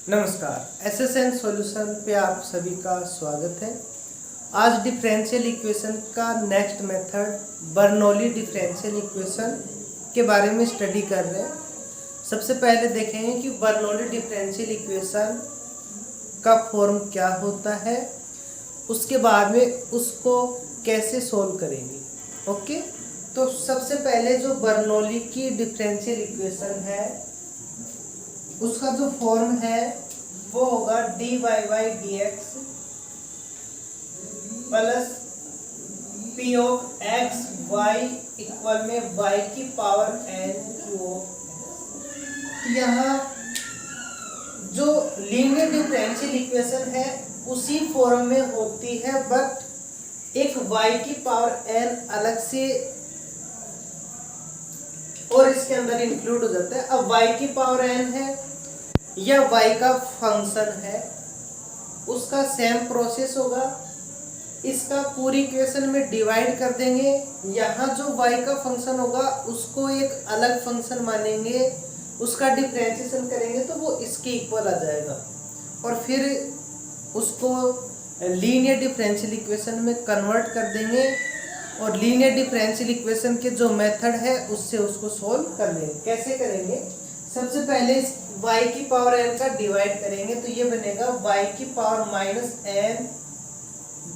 नमस्कार, SSN solution पे आप सभी का स्वागत है। आज डिफरेंशियल इक्वेशन का next method Bernoulli differential equation के बारे में स्टडी कर रहे हैं। सबसे पहले देखेंगे कि बर्नौली डिफरेंशियल इक्वेशन का फॉर्म क्या होता है, उसके बाद में उसको कैसे सोल्व करेंगे। ओके, तो सबसे पहले जो बर्नौली की डिफरेंशियल इक्वेशन है उसका जो फॉर्म है वो होगा dy by d x plus p of x y equal में y की पावर n क्यू। यहाँ जो लीनियर डिफरेंशियल इक्वेशन है उसी फॉर्म में होती है, बट एक y की पावर n अलग से और इसके अंदर इंक्लूड हो जाता है। अब y की पावर n है या y का फंक्शन है, उसका सेम प्रोसेस होगा। इसका पूरी इक्वेशन में डिवाइड कर देंगे। यहाँ जो y का फंक्शन होगा उसको एक अलग फंक्शन मानेंगे, उसका डिफरेंशिएशन करेंगे तो वो इसके इक्वल आ जाएगा और फिर उसको लीनियर डिफरेंशियल इक्वेशन में कन्वर्ट कर देंगे और लीनियर डिफरेंशियल इक्वेशन के जो मेथड है उससे उसको सोल्व कर लेंगे। कैसे करेंगे? सबसे पहले इस y की पावर n का डिवाइड करेंगे तो ये बनेगा y की power minus n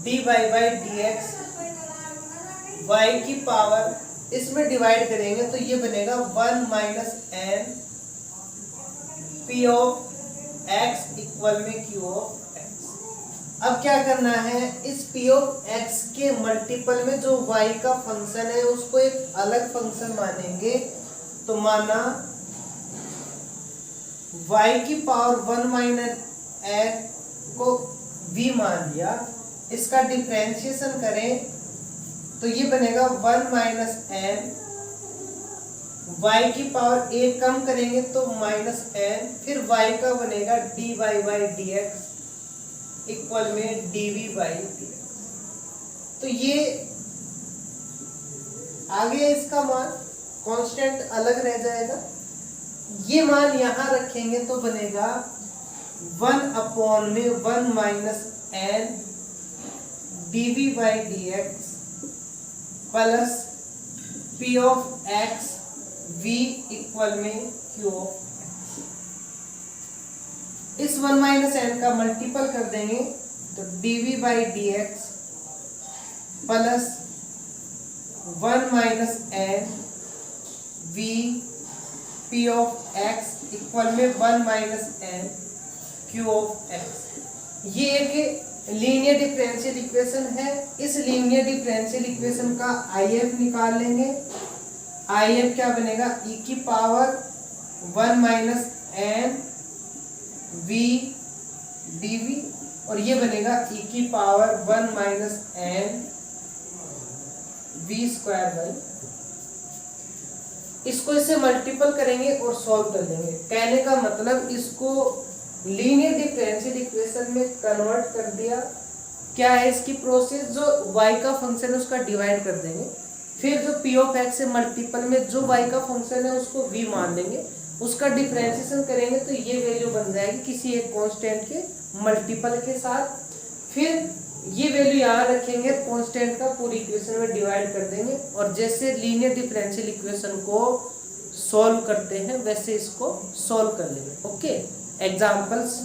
dy by d x. Y की पावर इसमें डिवाइड करेंगे तो ये बनेगा 1 minus n p of x equal में q ऑफ x। अब क्या करना है, इस p ऑफ x के मल्टीपल में जो y का फंक्शन है उसको एक अलग फंक्शन मानेंगे। तो माना y की पावर 1 माइनस n को v मान लिया, इसका डिफरेंशिएशन करें तो ये बनेगा 1 माइनस n, y की पावर एक कम करेंगे तो माइनस n, फिर y का बनेगा dy by d x equal में dv बाई डी एक्स। तो ये आगे इसका मान कांस्टेंट अलग रह जाएगा, ये मान यहाँ रखेंगे तो बनेगा 1 अपॉन में 1 minus n dv by d x plus p of x v equal में q ऑफ x। इस 1 माइनस n का मल्टीपल कर देंगे तो dv by d x plus 1 minus n v p of x equal में 1 माइनस n q ऑफ x। ये एक लीनियर डिफरेंशियल इक्वेशन है। इस लीनियर डिफरेंशियल इक्वेशन का IF निकाल लेंगे। IF क्या बनेगा, e की power 1 minus n v dv और ये बनेगा e की power 1 minus n v square by. इसको इससे मल्टीपल करेंगे और सॉल्व कर देंगे। कहने का मतलब इसको लीनियर डिफरेंशियल इक्वेशन में कन्वर्ट कर दिया। क्या है इसकी प्रोसेस, जो y का फंक्शन है उसका डिवाइड कर देंगे, फिर जो p ऑफ x से मल्टीपल में जो y का फंक्शन है उसको v मान देंगे, उसका डिफरेंशिएशन करेंगे तो ये वैल्यू बन जाएगी किसी एक कांस्टेंट के मल्टीपल के साथ। फिर ये वैल्यू यहाँ रखेंगे, कांस्टेंट का पूरी इक्वेशन में डिवाइड कर देंगे और जैसे लीनियर डिफरेंशियल इक्वेशन को सॉल्व करते हैं वैसे इसको सॉल्व कर लेंगे। ओके, एग्जांपल्स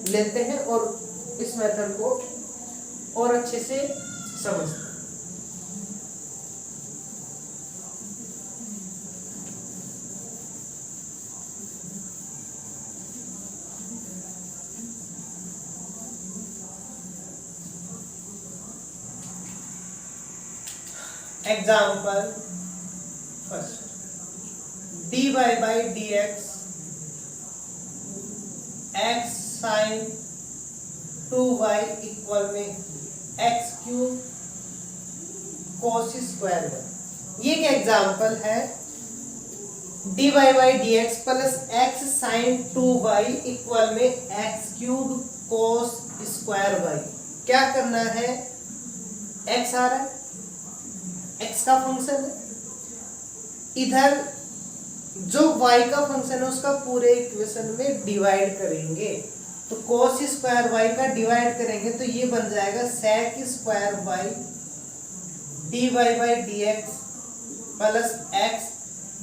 लेते हैं और इस मेथड को और अच्छे से समझते हैं। Example first, dy by d x x sine 2y equal में x cube cos square y। ये एक एग्जाम्पल है, dy by d x plus x sine 2y equal में x cube cos square y। क्या करना है, x आ रहा है, x का फंक्शन है, इधर जो y का फंक्शन है उसका पूरे इक्वेशन में डिवाइड करेंगे। तो cos स्क्वायर y का डिवाइड करेंगे तो ये बन जाएगा sec square y dy by dx plus x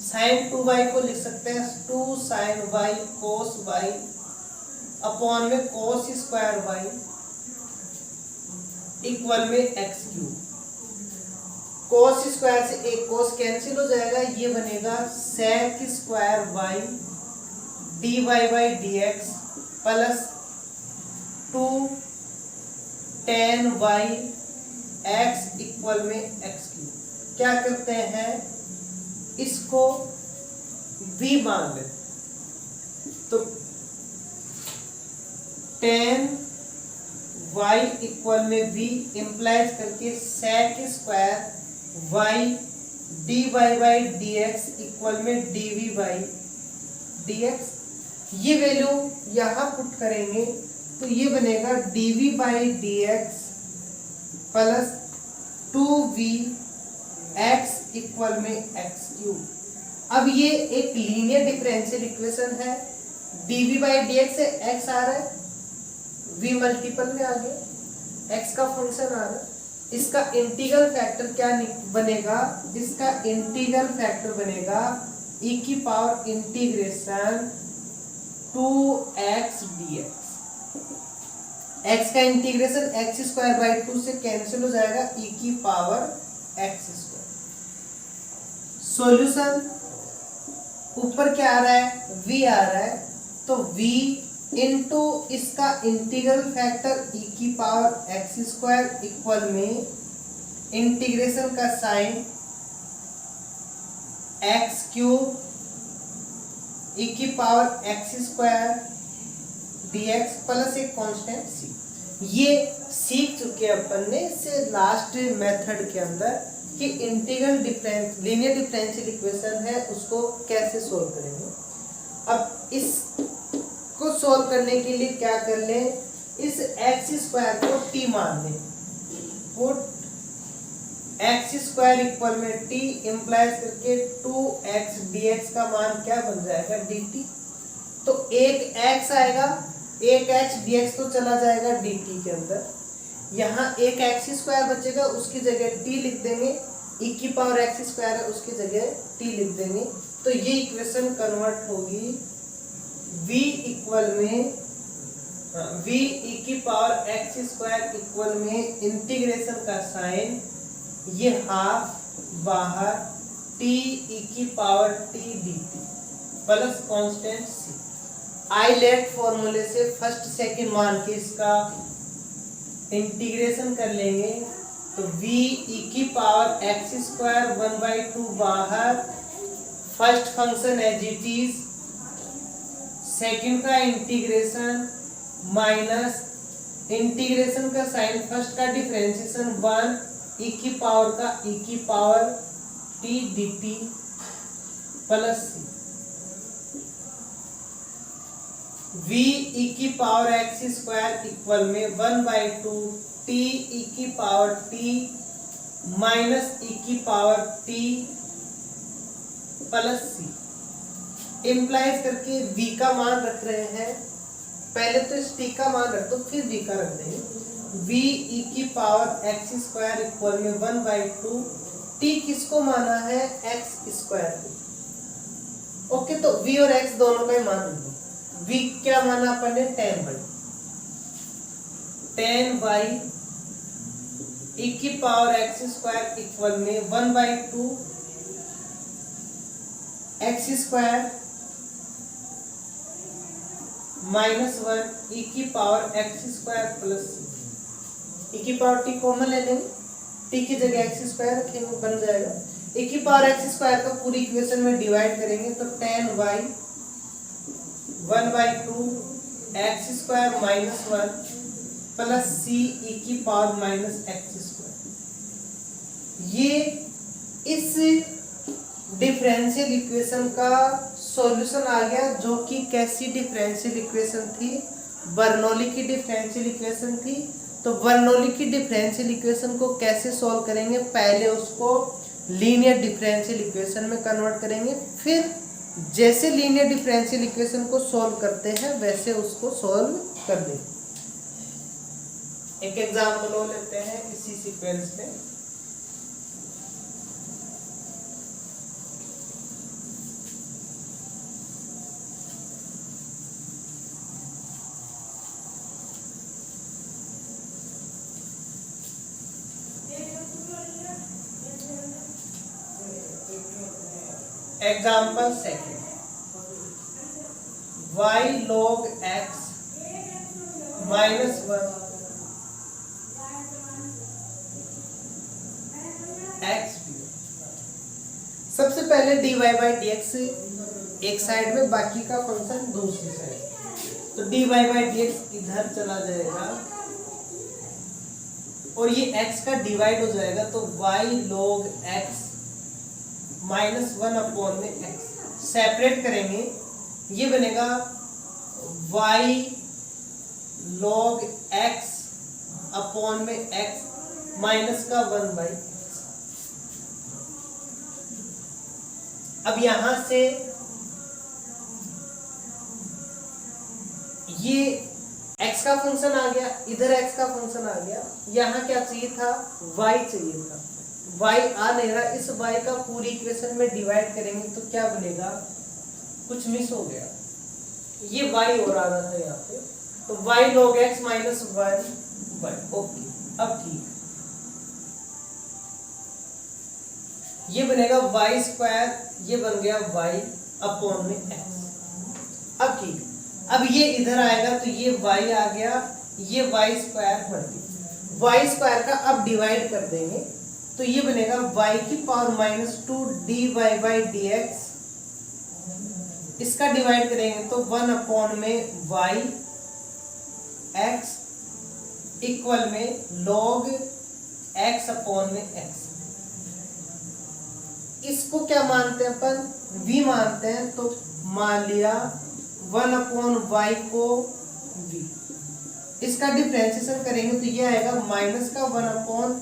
sin 2y को लिख सकते हैं 2 sin y cos y upon में cos स्क्वायर y इक्वल में x क्यूब। cos स्क्वायर से एक cos कैंसिल हो जाएगा, ये बनेगा sec square y dy by dx plus 2 tan y x equal में x क्यूब। क्या करते हैं, इसको v मान लें तो tan y इक्वल में v इम्प्लाइज करके sec square y dy by dx equal में dv बाई dx। ये वैल्यू यहाँ पुट करेंगे तो ये बनेगा dv by dx plus 2v x equal में x क्यूब। अब ये एक लीनियर डिफरेंशियल इक्वेशन है, dv बाई dx से x आ रहा है, v मल्टीपल में आ गया, x का फंक्शन आ रहा है। इसका इंटीग्रल फैक्टर क्या बनेगा, इसका इंटीग्रल फैक्टर बनेगा e की power integration 2x dx। x का इंटीग्रेशन x स्क्वायर बाई 2 से कैंसिल हो जाएगा, e की पावर x स्क्वायर। सॉल्यूशन ऊपर क्या आ रहा है, v आ रहा है, तो v इनटू इसका इंटीग्रल फैक्टर e की पावर x स्क्वायर इक्वल में इंटीग्रेशन का साइन x क्यूब e की power x square dx plus एक कांस्टेंट c। ये सीख चुके अपन ने इससे लास्ट मेथड के अंदर कि integral difference linear differential equation है उसको कैसे सोल्व करेंगे। अब इस को सोल्व करने के लिए क्या कर लें, इस x स्क्वायर को t मान लें, पुट x स्क्वायर इक्वल में t इम्प्लाइज करके 2x dx का मान क्या बन जाएगा dt। तो एक x आएगा, एक x dx तो चला जाएगा dt के अंदर, यहाँ एक x स्क्वायर बचेगा, उसकी जगह t लिख देंगे, e की पावर x स्क्वायर है उसकी जगह t लिख देंगे। तो ये इक्वेशन कन्वर्ट होगी v इक्वल में v e की पावर x स्क्वायर इक्वल में इंटीग्रेशन का साइन ये हाफ बाहर t e की power t dt plus constant c। ILATE फॉर्मूले से फर्स्ट सेकंड मान के इसका इंटीग्रेशन कर लेंगे तो v e की पावर x स्क्वायर 1/2 बाहर, first function as it is, second का इंटीग्रेशन माइनस इंटीग्रेशन का साइन, फर्स्ट का डिफरेंशिएशन 1 e की पावर का e की power t dt plus c। v e की पावर x स्क्वायर इक्वल में 1/2 t e की पावर t माइनस e की power t plus c। Implies करके v का मान रख रहे हैं, पहले तो इस t का मान रख दो फिर v का रख देंगे। v e की पावर x स्क्वायर इक्वल में 1/2 t किसको माना है, x स्क्वायर को। ओके, तो v और x दोनों का ही मान रख दो। v क्या माना अपन ने, tan y e की पावर x स्क्वायर इक्वल में 1/2 x स्क्वायर माइनस 1 e की power x square plus e की पावर t कॉमन ले लेंगे, t की जगह x स्क्वायर रखेंगे, बन जाएगा e की पावर x स्क्वायर का पूरी इक्वेशन में डिवाइड करेंगे तो tan y 1/2 x square minus 1 plus c e की पावर माइनस x स्क्वायर। ये इस डिफरेंशियल इक्वेशन का सॉल्यूशन आ गया, जो कि कैसी डिफरेंशियल इक्वेशन थी, बर्नौली की डिफरेंशियल इक्वेशन थी। तो बर्नौली की डिफरेंशियल इक्वेशन को कैसे सॉल्व करेंगे, पहले उसको लीनियर डिफरेंशियल इक्वेशन में कन्वर्ट करेंगे, फिर जैसे लीनियर डिफरेंशियल इक्वेशन को सॉल्व करते हैं वैसे उसको सॉल्व कर दें। एक एग्जाम्पल और लेते हैं इसी सीक्वेंस में। Example second, y log x minus 1 x। सबसे पहले dy बाई डी एक्स एक साइड में, बाकी का फंक्शन दूसरी साइड। तो dy बाई डी एक्स इधर चला जाएगा और ये x का डिवाइड हो जाएगा, तो y log x minus 1 upon में x। सेपरेट करेंगे, ये बनेगा y log x अपॉन में x माइनस का 1 बाई। अब यहां से ये x का फंक्शन आ गया, इधर x का फंक्शन आ गया, यहाँ क्या चाहिए था, y चाहिए था। y आ नहीं रहा, इस y का पूरी इक्वेशन में डिवाइड करेंगे तो क्या बनेगा, कुछ मिस हो गया, ये y और आ रहा था यहाँ पे, तो y log x minus 1 by. Okay, अब ठीक, ये बनेगा y स्क्वायर, ये बन गया y अपॉन में x। अब ठीक, अब ये इधर आएगा तो ये y आ गया, ये y स्क्वायर बढ़ गया। y स्क्वायर का अब डिवाइड कर देंगे तो ये बनेगा y की power minus 2 dy by d x. इसका डिवाइड करेंगे तो 1 अपॉन में y x इक्वल में log x अपॉन में x। इसको क्या मानते हैं अपन, v मानते हैं, तो मान लिया 1 अपॉन y को v। इसका डिफरेंशिएशन करेंगे तो ये आएगा माइनस का 1 upon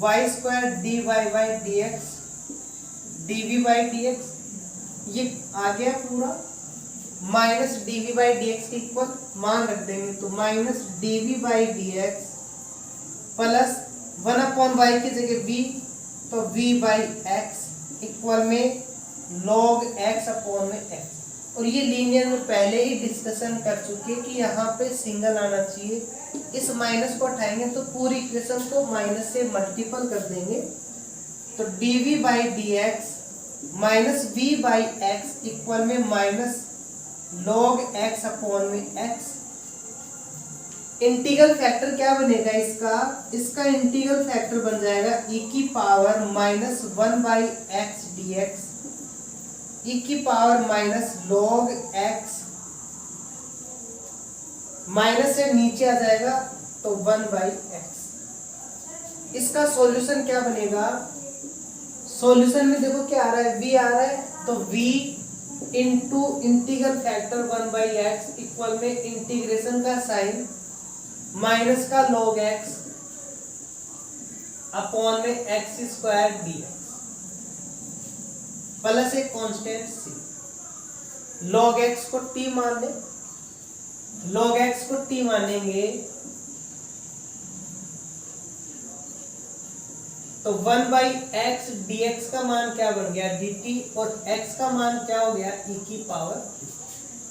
y square d y by d x d v by d x, ये आ गया पूरा, minus d v by d x के इक्वल मान रख देंगे तो minus d v by d x plus 1 upon y की जगह v, तो v बाई एक्स इक्वल में log x अपॉन में x। और ये लीनियर में पहले ही डिस्कशन कर चुके कि यहाँ पे सिंगल आना चाहिए, इस माइनस को हटाएंगे तो पूरी इक्वेशन को माइनस से मल्टीपल कर देंगे, तो dv by d x minus v by x equal में माइनस log x अपॉन में x। इंटीग्रल फैक्टर क्या बनेगा इसका इंटीग्रल फैक्टर बन जाएगा e की power minus 1 by x d x, e की power minus log x, minus से नीचे आ जाएगा तो 1 बाई एक्स। इसका सॉल्यूशन क्या बनेगा, सॉल्यूशन में देखो क्या आ रहा है, v आ रहा है, तो v into integral factor 1 by x equal में इंटीग्रेशन का साइन माइनस का log x अपॉन में x square D x plus एक कांस्टेंट c। log x को t मान ले, log x को t मानेंगे तो 1 बाई एक्स डी एक्स का मान क्या बन गया dt, और x का मान क्या हो गया e की पावर,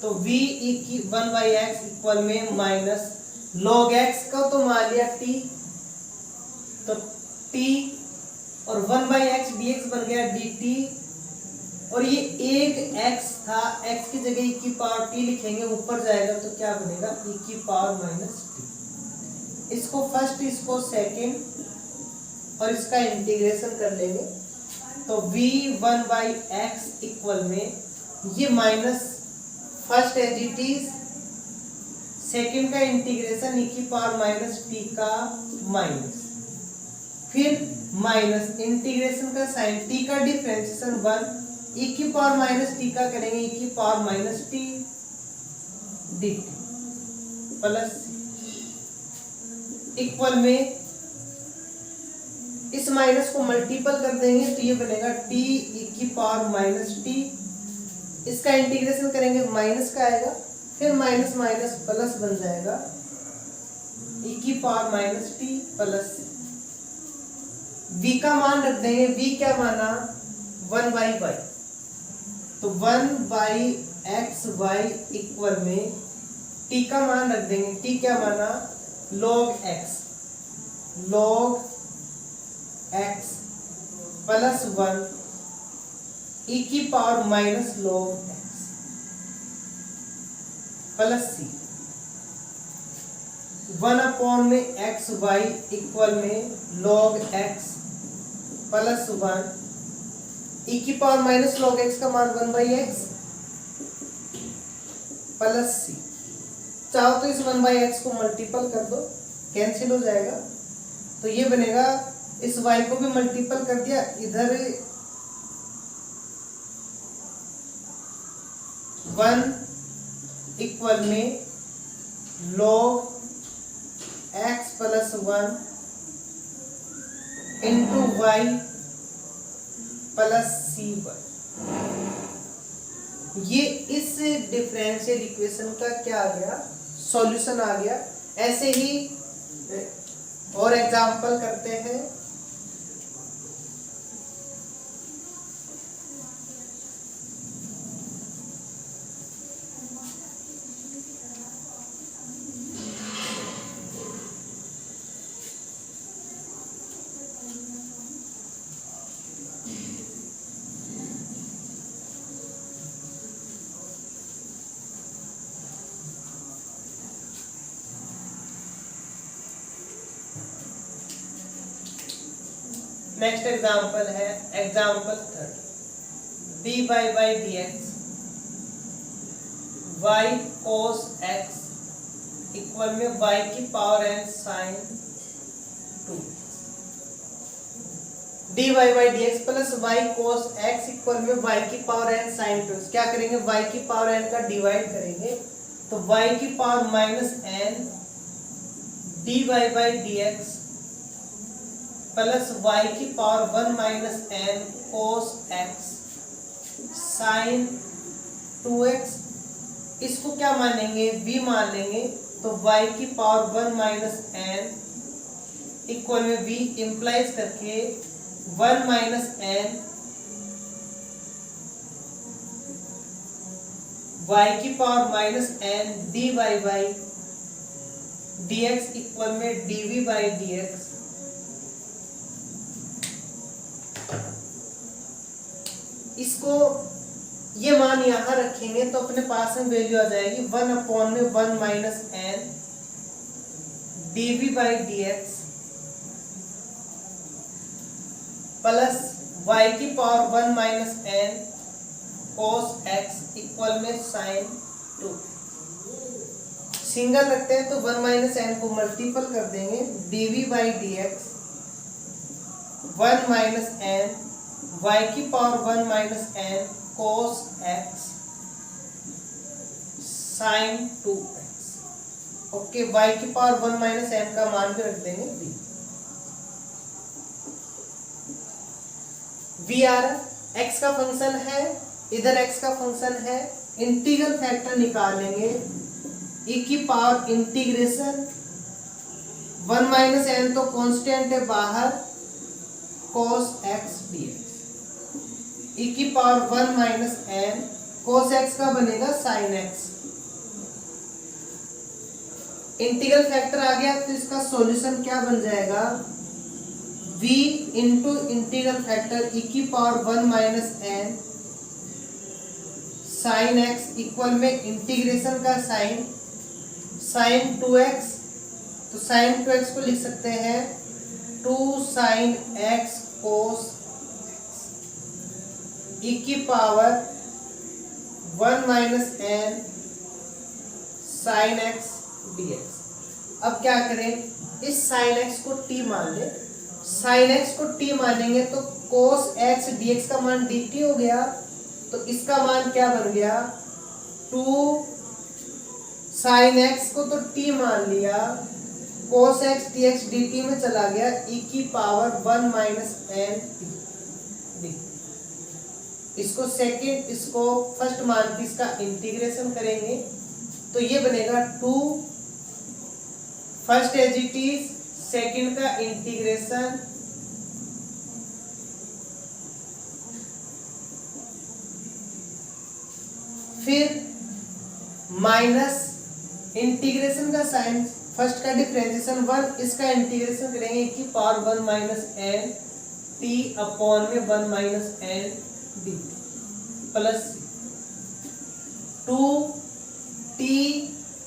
तो v e की 1 बाई एक्स इक्वल में माइनस log x का तो मान लिया t, तो t और 1 बाई एक्स डी एक्स बन गया dt, और ये एक x था, x की जगह e की पावर t लिखेंगे, ऊपर जाएगा तो क्या बनेगा e की पावर माइनस t। इसको फर्स्ट, इसको सेकेंड, और इसका इंटीग्रेशन कर लेंगे तो v1 बाई एक्स इक्वल में ये minus first as it is, second का इंटीग्रेशन e की पावर माइनस t का माइनस, फिर माइनस इंटीग्रेशन का साइन, t का डिफरेंशिएशन 1, e की पावर माइनस t का करेंगे e की power minus t dt plus equal में इस माइनस को मल्टीपल कर देंगे तो ये बनेगा t e की पावर माइनस t इसका इंटीग्रेशन करेंगे माइनस का आएगा, फिर माइनस माइनस प्लस बन जाएगा e की पावर माइनस टी प्लस सी। v का मान रख देंगे, v क्या माना 1/y, तो 1/xy इक्वल में t का मान रख देंगे, t क्या माना log x प्लस 1 e की power minus log x plus c. 1 में एक्स वाई इक्वल में log x प्लस 1 e की पावर माइनस log x का मान 1/x प्लस सी। चाहो तो इस 1/x को मल्टीपल कर दो, कैंसिल हो जाएगा, तो ये बनेगा, इस y को भी मल्टीपल कर दिया, इधर 1 इक्वल में log x plus 1 into y plus c y. ये इस डिफरेंशियल इक्वेशन का क्या आ गया, सॉल्यूशन आ गया। ऐसे ही और एग्जांपल करते हैं। नेक्स्ट एग्जाम्पल है example 3, dy by d x y cos x equal में y की power n sine 2। dy by d x plus y cos x equal में y की पावर n साइन 2। क्या करेंगे, y की पावर n का divide करेंगे, तो y की power minus n dy by d x plus y की पावर 1 माइनस n कोस x साइन 2x। इसको क्या मानेंगे, v मान लेंगे, तो y की पावर 1 माइनस n इक्वल में v इंप्लाइज करके 1 माइनस n y की power minus n dy by dx equal में dv बाई dx। इसको ये मान यहां रखेंगे तो अपने पास में वैल्यू आ जाएगी 1/1 minus n dv by dx plus y की power 1 minus n cos x equal में साइन 2। सिंगल रखते हैं तो 1 माइनस n को मल्टीपल कर देंगे, dv by dx 1 minus n y की power 1 minus n cos x sine 2x। Okay, y की पावर 1 माइनस n का मान भी रख देंगे v। v आ रहा, x का फंक्शन है, इधर x का फंक्शन है, इंटीग्रल फैक्टर निकालेंगे, e की पावर इंटीग्रेशन 1 माइनस n तो कांस्टेंट है बाहर, cos x dx e की power 1 minus n cos x का बनेगा sin x। इंटीग्रल फैक्टर आ गया तो इसका सॉल्यूशन क्या बन जाएगा, v into integral factor e की power 1 minus n sin x equal में इंटीग्रेशन का साइन sin 2x, तो sin 2x को लिख सकते हैं 2 sin x cos e की power 1 minus n sine x dx। अब क्या करें, इस साइन x को t मान ले, साइन x को t मानेंगे तो cos x dx का मान dt हो गया, तो इसका मान क्या बन गया 2 साइन x को तो t मान लिया, cos x dx dt में चला गया e की पावर 1 माइनस n t। इसको सेकंड, इसको फर्स्ट मान के इसका इंटीग्रेशन करेंगे तो ये बनेगा 2 first as it is, second का इंटीग्रेशन फिर माइनस इंटीग्रेशन का साइन, फर्स्ट का डिफरेंशिएशन 1, इसका इंटीग्रेशन करेंगे की power 1 minus n t upon में 1 minus n d plus 2 t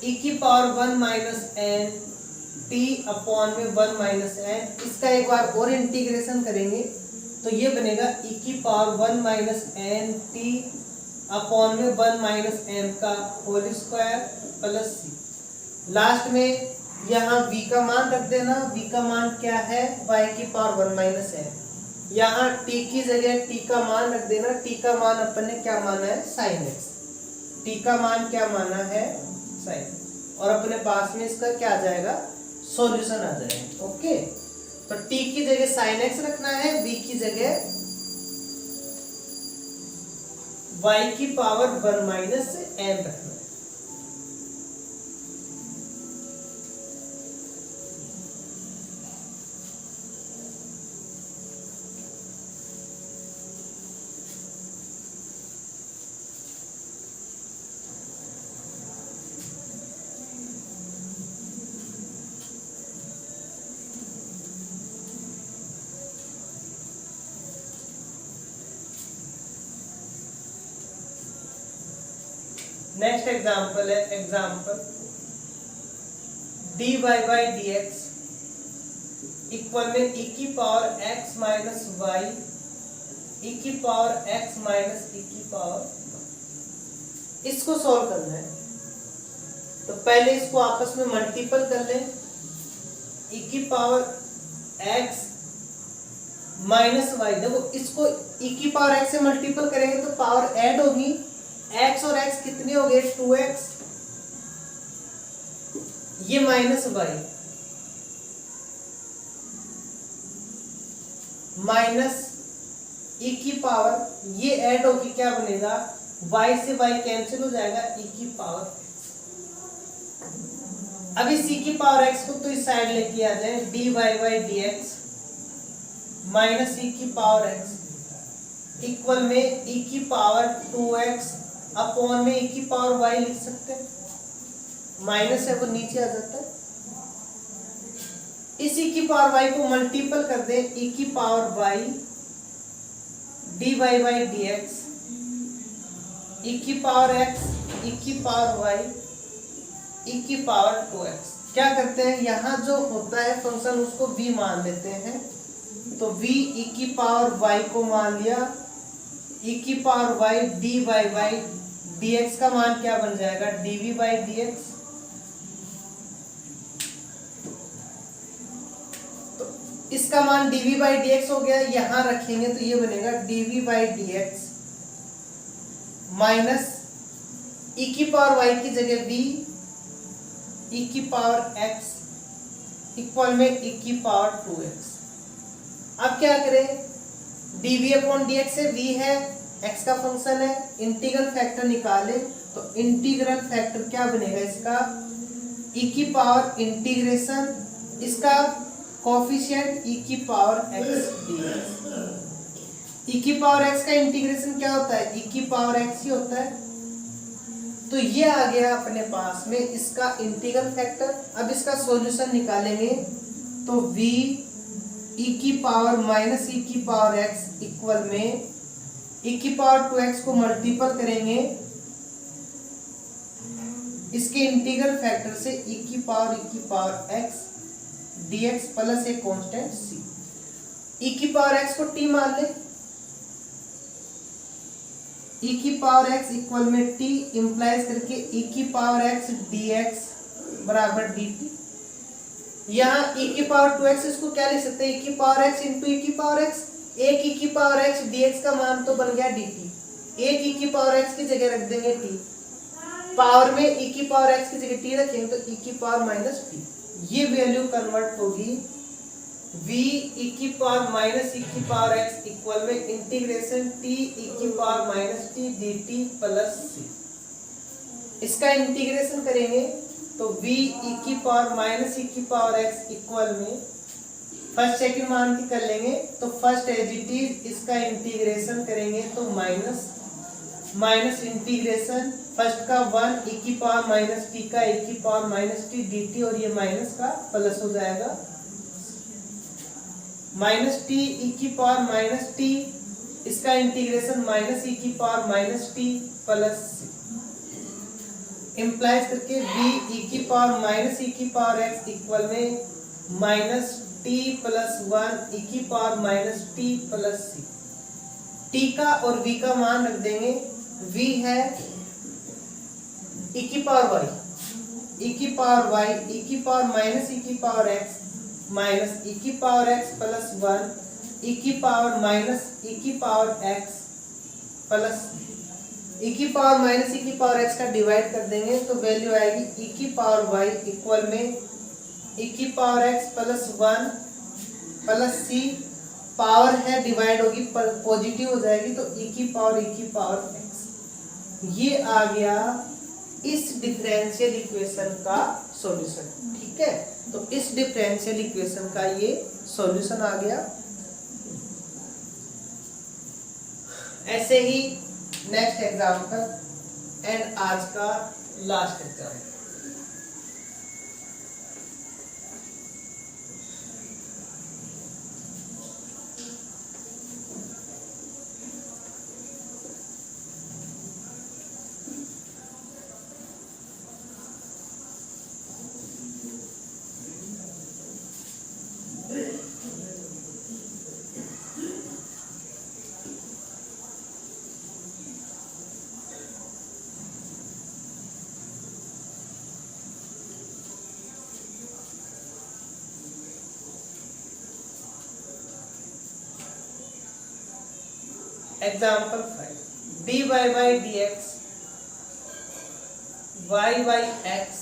e की power 1 minus n t upon में 1 माइनस एन, इसका एक बार और इंटीग्रेशन करेंगे तो ये बनेगा ई की power 1 minus n t upon में 1 माइनस एम का whole square plus c. Last में यहाँ v का मान रख देना, v का मान क्या है y की पावर 1 माइनस एम, यहाँ t की जगह t का मान रख देना, t का मान अपन ने क्या माना है sin x, t का मान क्या माना है sin, और अपने पास में इसका क्या आ जाएगा सॉल्यूशन आ जाएगा। ओके, तो t की जगह sin x रखना है, v की जगह y की पावर 1 माइनस एम रखना है। नेक्स्ट एग्जाम्पल है example dy by d x equal में e की power x minus y e की पावर x माइनस e की पावर, इसको सॉल्व करना है तो पहले इसको आपस में मल्टीपल कर लें, e की पावर x माइनस वाई, देखो इसको e की पावर x से मल्टीपल करेंगे तो पावर ऐड होगी, x और x कितने हो गए 2x, ये माइनस वाई माइनस e की पावर, ये ऐड होगी क्या बनेगा y से y कैंसिल हो जाएगा e की पावर। अब इस e की पावर x को तो इस साइड लेके आ जाए, dy by d x minus e की पावर x इक्वल में e की पावर 2x अपॉन में e की पावर y लिख सकते हैं, माइनस है वो नीचे आ जाता है। इस e की पावर y को मल्टीपल कर दे, e की power y dy by d x e की पावर x e की पावर y e की पावर 2x। क्या करते हैं यहाँ जो होता है फंक्शन उसको v मान लेते हैं, तो v e की पावर y को मान लिया, e की power y dy by dx का मान क्या बन जाएगा dv बाई dx, तो इसका मान dv बाई dx हो गया, यहां रखेंगे तो ये बनेगा dv by dx minus e की पावर y की जगह v e की पावर x इक्वल में e की पावर 2x। अब क्या करें, dv अपॉन dx से v है, x का फंक्शन है, इंटीग्रल फैक्टर निकाले तो इंटीग्रल फैक्टर क्या बनेगा इसका e की पावर इंटीग्रेशन, इसका कोफिशिएंट e की पावर x dx। e की पावर x का इंटीग्रेशन क्या होता है e की पावर x ही होता है, तो ये आ गया अपने पास में इसका इंटीग्रल फैक्टर। अब इसका सॉल्यूशन निकालेंगे तो v e की पावर माइनस e की पावर x इक्वल में e की पावर 2x को मल्टीपल करेंगे इसके इंटीग्रल फैक्टर से e की पावर x dx प्लस एक कांस्टेंट c, e की पावर x को t मान ले, e की पावर x इक्वल में t इंप्लाइज करके e की पावर x dx बराबर dt। यहाँ e की पावर 2x इसको क्या लिख सकते हैं e की पावर x इंटू e की पावर x, एक e की पावर x dx का मान तो बन गया dt, एक e की पावर x की जगह रख देंगे t, पावर में e की पावर x की जगह t रखेंगे तो e की पावर माइनस t, ये वैल्यू कन्वर्ट होगी v e की पावर माइनस e की पावर x इक्वल में इंटीग्रेशन t e की power minus t dt plus c। इसका इंटीग्रेशन करेंगे तो v e की पावर माइनस e की पावर x इक्वल में फर्स्ट सेकंड मान के कर लेंगे तो फर्स्ट एज इट इज इसका इंटीग्रेशन करेंगे तो माइनस इंटीग्रेशन फर्स्ट का 1 e की पावर माइनस t का e की पावर माइनस t dt और ये माइनस का प्लस हो जाएगा माइनस t e की पावर माइनस t, इसका इंटीग्रेशन माइनस e की power minus t plus implies करके v e की पावर माइनस e की पावर x इक्वल में माइनस t प्लस 1 e की power minus t plus c। t का और v का मान रख देंगे। v है e की पावर y, e की पावर y, e की पावर माइनस e की पावर x माइनस e की पावर x प्लस 1 e की पावर माइनस e की पावर x प्लस e की पावर माइनस e की पावर x का डिवाइड कर देंगे तो वैल्यू आएगी e की पावर y इक्वल में e की power x plus 1 plus c। Power है डिवाइड होगी पॉजिटिव हो जाएगी तो e की पावर x। ये आ गया इस डिफरेंशियल इक्वेशन का सॉल्यूशन। ठीक है, तो इस डिफरेंशियल इक्वेशन का ये सॉल्यूशन आ गया। ऐसे ही नेक्स्ट एग्जांपल एंड आज का last example. Example 5 dy by dx y by x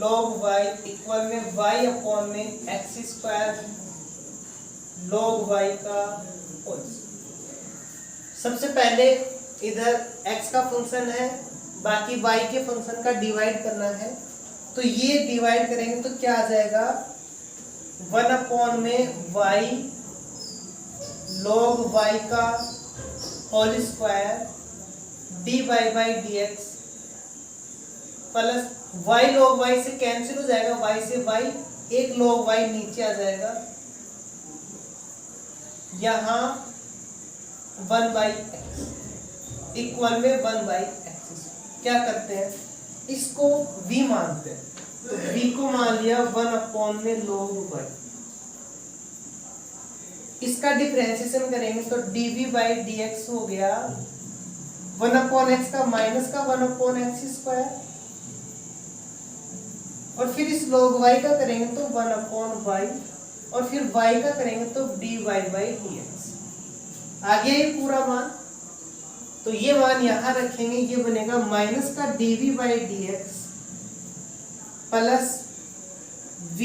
log y equal में y अपॉन में x स्क्वायर log y का होल। सबसे पहले इधर x का फंक्शन है, बाकी y के फंक्शन का डिवाइड करना है। तो ये डिवाइड करेंगे तो क्या आ जाएगा 1 अपॉन में y log y का whole square dy by dx plus y log y से कैंसिल हो जाएगा, y से y, एक log y नीचे आ जाएगा, यहाँ 1/x इक्वल में 1/x। क्या करते हैं, इसको v मानते हैं तो v को मान लिया 1 अपॉन में log y। इसका डिफरेंशिएशन करेंगे तो dv by dx हो गया 1 अपॉन x का माइनस का 1 अपॉन x स्क्वायर, और फिर इस log y का करेंगे तो 1 अपॉन y, और फिर y का करेंगे तो dy by dx। आ गया ये पूरा मान। तो ये मान यहाँ रखेंगे, ये बनेगा माइनस का dv by dx plus v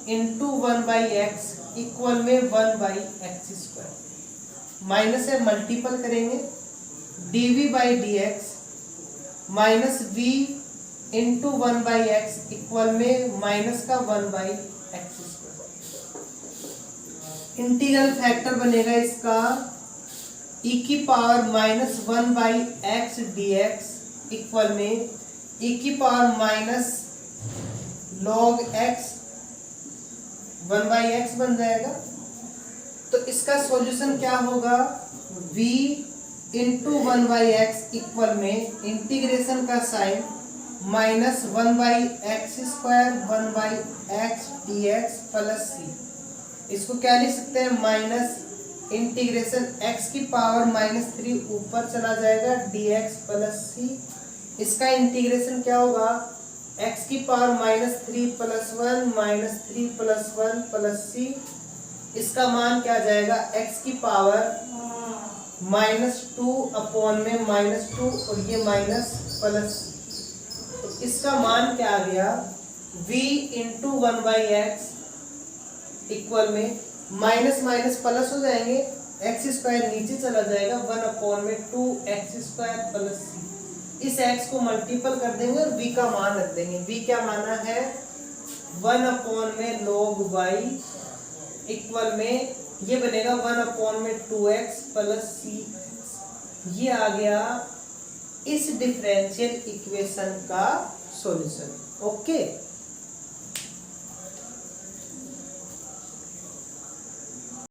into 1/x equal में 1/x स्क्वायर। माइनस है मल्टीपल करेंगे dv by dx minus v into 1/x equal में माइनस का 1/x स्क्वायर। इंटीग्रल फैक्टर बनेगा इसका e की power minus 1/x dx equal में e की power minus log x 1/x बन जाएगा। तो इसका सॉल्यूशन क्या होगा, v इंटू 1/x इक्वल में इंटीग्रेशन का साइन माइनस 1/x स्क्वायर 1/x dx प्लस c। इसको क्या लिख सकते हैं, माइनस इंटीग्रेशन x की पावर -3 ऊपर चला जाएगा dx प्लस c। इसका इंटीग्रेशन क्या होगा, x की power -3 plus 1 -3 plus 1 plus c। इसका मान क्या आ जाएगा, x की पावर -2 अपॉन में -2 और ये माइनस प्लस। तो इसका मान क्या आ गया, v इंटू 1/x इक्वल में माइनस माइनस प्लस हो जाएंगे, एक्स स्क्वायर नीचे चला जाएगा, 1/2x² प्लस सी। इस x को मल्टीपल कर देंगे और v का मान रख देंगे। v क्या माना है 1/log y इक्वल में ये बनेगा 1/2x प्लस सी। ये आ गया इस डिफरेंशियल इक्वेशन का सॉल्यूशन। ओके।